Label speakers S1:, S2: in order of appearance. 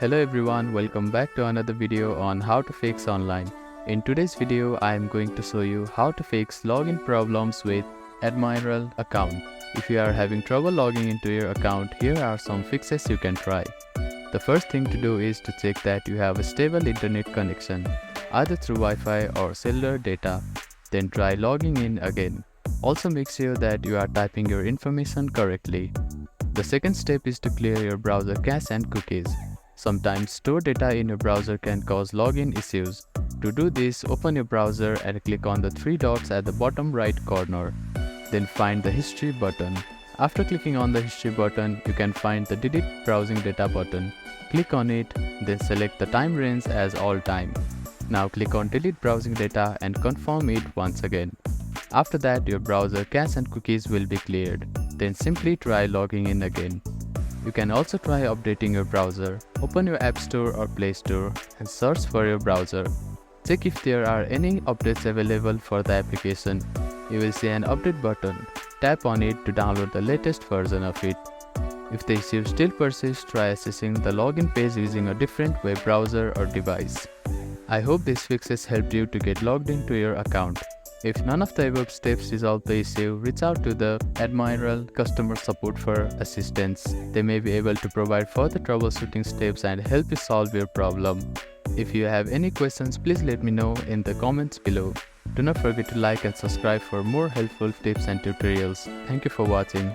S1: Hello everyone, welcome back to another video on how to fix online. In today's video, I am going to show you how to fix login problems with Admiral account. If you are having trouble logging into your account, here are some fixes you can try. The first thing to do is to check that you have a stable internet connection, either through Wi-Fi or cellular data. Then try logging in again. Also make sure that you are typing your information correctly. The second step is to clear your browser cache and cookies. Sometimes stored data in your browser can cause login issues. To do this, open your browser and click on the three dots at the bottom right corner. Then find the History button. After clicking on the History button, you can find the Delete Browsing Data button. Click on it, then select the time range as all time. Now click on Delete Browsing Data and confirm it once again. After that, your browser cache and cookies will be cleared. Then simply try logging in again. You can also try updating your browser. Open your App Store or Play Store and search for your browser. Check if there are any updates available for the application. You will see an update button. Tap on it to download the latest version of it. If the issue still persists, try accessing the login page using a different web browser or device. I hope these fixes helped you to get logged into your account. If none of the above steps resolve the issue, reach out to the Admiral customer support for assistance. They may be able to provide further troubleshooting steps and help you solve your problem. If you have any questions, please let me know in the comments below. Do not forget to like and subscribe for more helpful tips and tutorials. Thank you for watching.